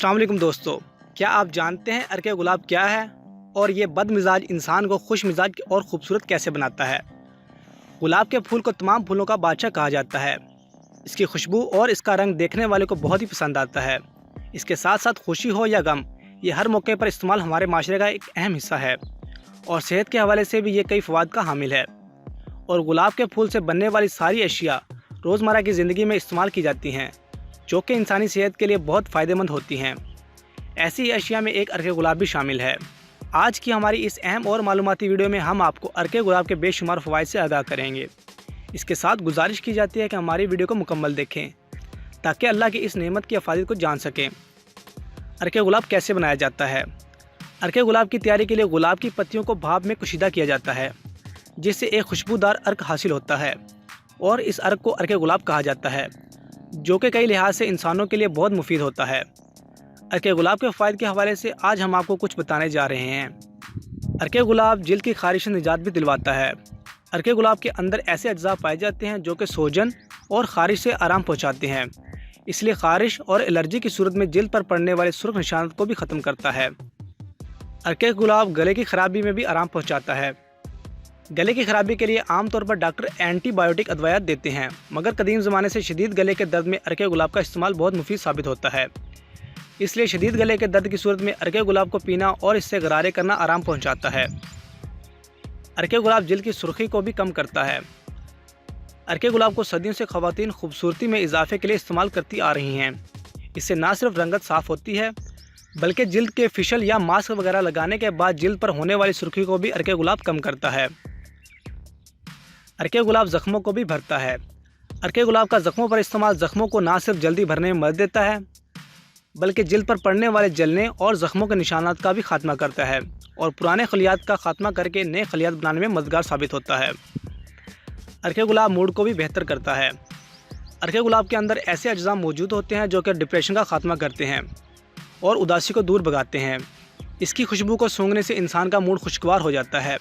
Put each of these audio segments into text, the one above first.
अस्सलाम वालेकुम दोस्तों, क्या आप जानते हैं अर्के गुलाब क्या है और ये बदमिजाज इंसान को खुश मिजाज और ख़ूबसूरत कैसे बनाता है। गुलाब के फूल को तमाम फूलों का बादशाह कहा जाता है। इसकी खुशबू और इसका रंग देखने वाले को बहुत ही पसंद आता है। इसके साथ साथ खुशी हो या गम, ये हर मौके पर इस्तेमाल हमारे माशरे का एक अहम हिस्सा है और सेहत के हवाले से भी ये कई फ़वाद का हामिल है। और गुलाब के फूल से बनने वाली सारी अशिया रोज़मर्रा की ज़िंदगी में इस्तेमाल की जाती हैं, जो कि इंसानी सेहत के लिए बहुत फ़ायदेमंद होती हैं। ऐसी अशिया में एक अर्के गुलाब भी शामिल है। आज की हमारी इस अहम और मालूमाती वीडियो में हम आपको अर्के गुलाब के बेशुमार फ़वाइद से आगाह करेंगे। इसके साथ गुजारिश की जाती है कि हमारी वीडियो को मुकम्मल देखें ताकि अल्लाह की इस नेमत की अफादियत को जान सकें। अर्के गुलाब कैसे बनाया जाता है। अर्के गुलाब की तैयारी के लिए गुलाब की पत्तियों को भाप में कुशीदा किया जाता है, जिससे एक खुशबूदार अर्क हासिल होता है और इस अर्क को अर्के गुलाब कहा जाता है, जो कि कई लिहाज से इंसानों के लिए बहुत मुफीद होता है। अर्के गुलाब के फ़ायदे के हवाले से आज हम आपको कुछ बताने जा रहे हैं। अर्के गुलाब जिल्द की खारिश से निजात भी दिलवाता है। अर्के गुलाब के अंदर ऐसे अज्जा पाए जाते हैं जो कि सोजन और खारिश से आराम पहुंचाते हैं, इसलिए खारिश और एलर्जी की सूरत में जिल्द पर पड़ने वाले सुर्ख निशानात को भी ख़त्म करता है। अर्के गुलाब गले की ख़राबी में भी आराम पहुँचाता है। गले की ख़राबी के लिए आमतौर पर डॉक्टर एंटीबायोटिक अदवायात देते हैं, मगर कदीम ज़माने से शदीद गले के दर्द में अर्के गुलाब का इस्तेमाल बहुत मुफीद साबित होता है। इसलिए शदीद गले के दर्द की सूरत में अर्के गुलाब को पीना और इससे गरारे करना आराम पहुंचाता है। अर्के गुलाब जिल्द की सुर्खी को भी कम करता है। अर्के गुलाब को सदियों से ख़वातीन खूबसूरती में इजाफे के लिए इस्तेमाल करती आ रही हैं। इससे ना सिर्फ रंगत साफ़ होती है, बल्कि जिल्द के फिशल या मास्क वगैरह लगाने के बाद जिल्द पर होने वाली सुर्खी को भी अर्के गुलाब कम करता है। अर्के गुलाब ज़ख्मों को भी भरता है। अर्के गुलाब का ज़ख्मों पर इस्तेमाल ज़ख्मों को ना सिर्फ जल्दी भरने में मदद देता है, बल्कि जिल्द पर पड़ने वाले जलने और ज़ख्मों के निशानात का भी खात्मा करता है और पुराने खलियात का खात्मा करके नए खलियात बनाने में मददगार साबित होता है। अर्के गुलाब मूड को भी बेहतर करता है। अर्के गुलाब के अंदर ऐसे अज्जा मौजूद होते हैं जो कि डिप्रेशन का खात्मा करते हैं और उदासी को दूर भगाते हैं। इसकी खुशबू को सूंघने से इंसान का मूड खुशगवार हो जाता है,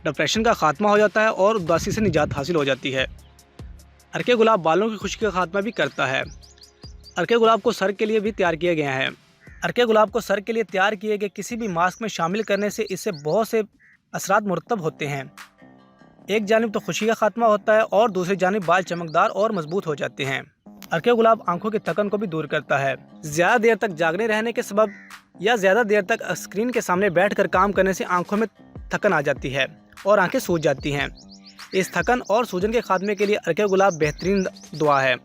डिप्रेशन का खात्मा हो जाता है और उदासी से निजात हासिल हो जाती है। अर्के गुलाब बालों की खुश्की का खात्मा भी करता है। अर्के गुलाब को सर के लिए भी तैयार किया गया है। अर्के गुलाब को सर के लिए तैयार किए गए किसी भी मास्क में शामिल करने से इससे बहुत से असरात मुरतब होते हैं। एक जानिब तो खुशी का खात्मा होता है और दूसरी जानिब बाल चमकदार और मजबूत हो जाते हैं। अर्के गुलाब आंखों की थकन को भी दूर करता है। ज़्यादा देर तक जागने रहने के सबब या ज़्यादा देर तक स्क्रीन के सामने बैठकर काम करने से आंखों में थकन आ जाती है और आंखें सूज जाती हैं। इस थकन और सूजन के खात्मे के लिए अर्के गुलाब बेहतरीन दुआ है।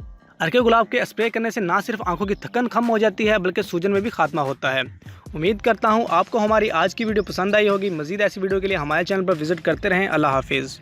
अर्के गुलाब के स्प्रे करने से ना सिर्फ आंखों की थकन कम हो जाती है, बल्कि सूजन में भी खात्मा होता है। उम्मीद करता हूँ आपको हमारी आज की वीडियो पसंद आई होगी। मज़ीद ऐसी वीडियो के लिए हमारे चैनल पर विजिट करते रहें। अल्लाह हाफिज़।